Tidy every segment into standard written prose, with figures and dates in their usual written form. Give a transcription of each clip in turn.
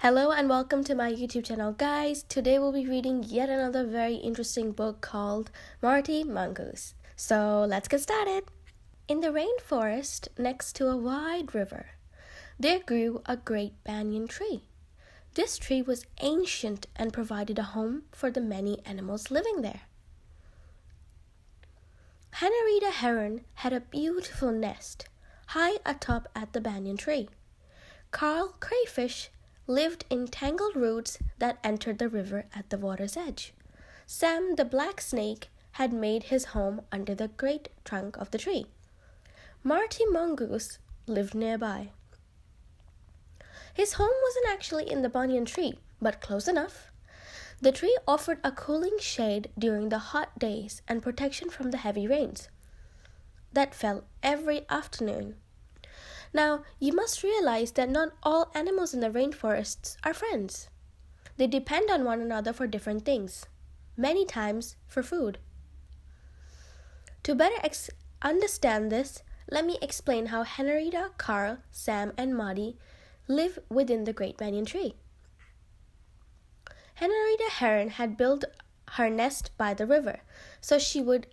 Hello and welcome to my YouTube channel, guys. Today we'll be reading yet another very interesting book called Marty Mongoose. So let's get started. In the rainforest next to a wide river, there grew a great banyan tree. This tree was ancient and provided a home for the many animals living there. Henrietta Heron had a beautiful nest high atop at the banyan tree. Carl Crayfish lived in tangled roots that entered the river at the water's edge. Sam the black snake had made his home under the great trunk of the tree. Marty Mongoose lived nearby. His home wasn't actually in the banyan tree, but close enough. The tree offered a cooling shade during the hot days and protection from the heavy rains that fell every afternoon. Now, you must realize that not all animals in the rainforests are friends. They depend on one another for different things, many times for food. To better understand this, let me explain how Henrietta, Carl, Sam, and Marty live within the Great Banyan Tree. Henrietta Heron had built her nest by the river, so she would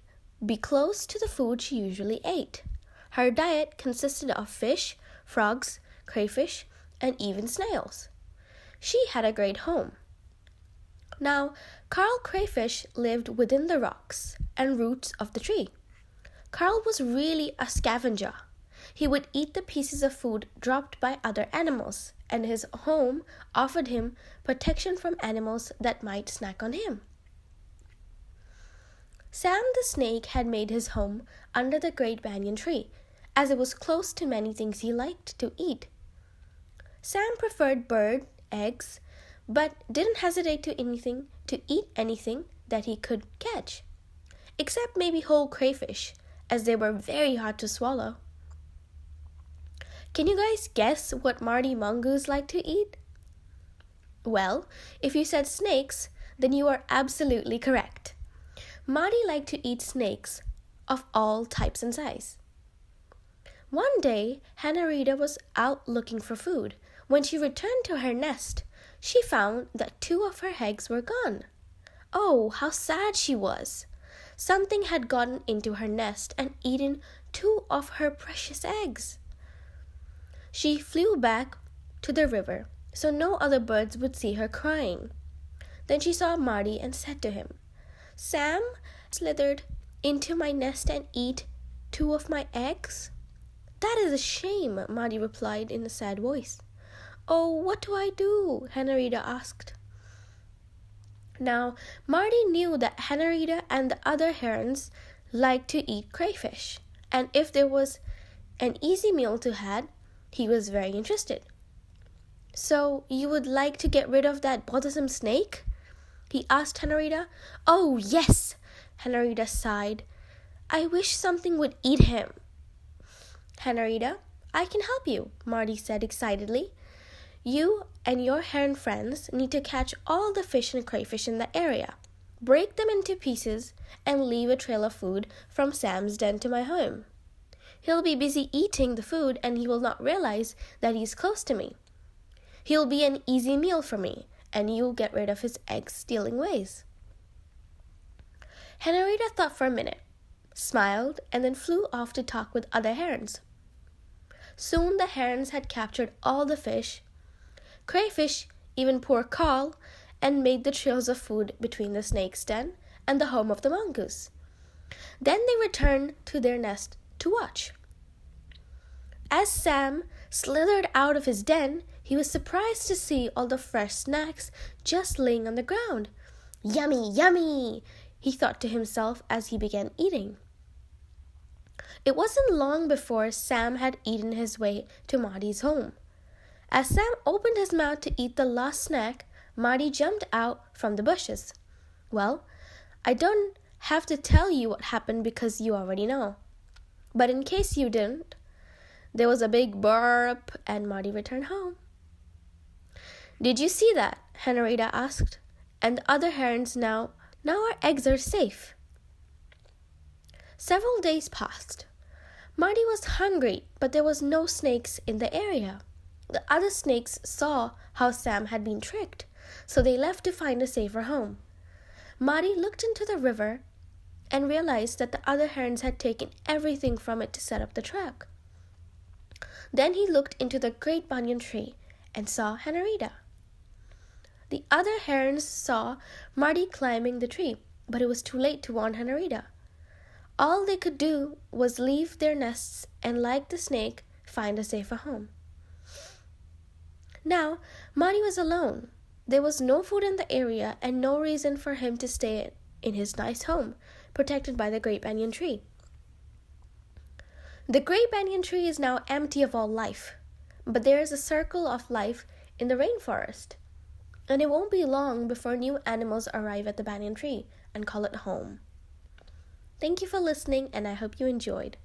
be close to the food she usually ate. Her diet consisted of fish, frogs, crayfish, and even snails. She had a great home. Now, Carl Crayfish lived within the rocks and roots of the tree. Carl was really a scavenger. He would eat the pieces of food dropped by other animals, and his home offered him protection from animals that might snack on him. Sam the snake had made his home under the great banyan tree, as it was close to many things he liked to eat. Sam preferred bird eggs, but didn't hesitate to eat anything that he could catch, except maybe whole crayfish, as they were very hard to swallow. Can you guys guess what Marty Mongoose liked to eat? Well, if you said snakes, then you are absolutely correct. Marty liked to eat snakes of all types and size. One day, Henrietta was out looking for food. When she returned to her nest, she found that 2 of her eggs were gone. Oh, how sad she was! Something had gotten into her nest and eaten 2 of her precious eggs. She flew back to the river so no other birds would see her crying. Then she saw Marty and said to him, "Sam slithered into my nest and ate 2 of my eggs?" "That is a shame," Marty replied in a sad voice. "Oh, what do I do?" Henrietta asked. Now, Marty knew that Henrietta and the other herons liked to eat crayfish, and if there was an easy meal to have, he was very interested. "So, you would like to get rid of that bothersome snake?" he asked Henrietta. "Oh, yes," Henrietta sighed. "I wish something would eat him." "Henrietta, I can help you," Marty said excitedly. "You and your heron friends need to catch all the fish and crayfish in the area, break them into pieces, and leave a trail of food from Sam's den to my home. He'll be busy eating the food and he will not realize that he's close to me. He'll be an easy meal for me, and you'll get rid of his egg-stealing ways." Henrietta thought for a minute, smiled, and then flew off to talk with other herons. Soon the herons had captured all the fish, crayfish, even poor Carl, and made the trails of food between the snake's den and the home of the mongoose. Then they returned to their nest to watch. As Sam slithered out of his den, he was surprised to see all the fresh snacks just laying on the ground. "Yummy, yummy," he thought to himself as he began eating. It wasn't long before Sam had eaten his way to Marty's home. As Sam opened his mouth to eat the last snack, Marty jumped out from the bushes. Well, I don't have to tell you what happened because you already know. But in case you didn't, there was a big burp and Marty returned home. "Did you see that?" Henrietta asked. "And the other herons now our eggs are safe." Several days passed. Marty was hungry, but there was no snakes in the area. The other snakes saw how Sam had been tricked, so they left to find a safer home. Marty looked into the river and realized that the other herons had taken everything from it to set up the trap. Then he looked into the great banyan tree and saw Henrietta. The other herons saw Marty climbing the tree, but it was too late to warn Henrietta. All they could do was leave their nests and, like the snake, find a safer home. Now, Marty was alone. There was no food in the area and no reason for him to stay in his nice home, protected by the great banyan tree. The great banyan tree is now empty of all life, but there is a circle of life in the rainforest, and it won't be long before new animals arrive at the banyan tree and call it home. Thank you for listening, and I hope you enjoyed.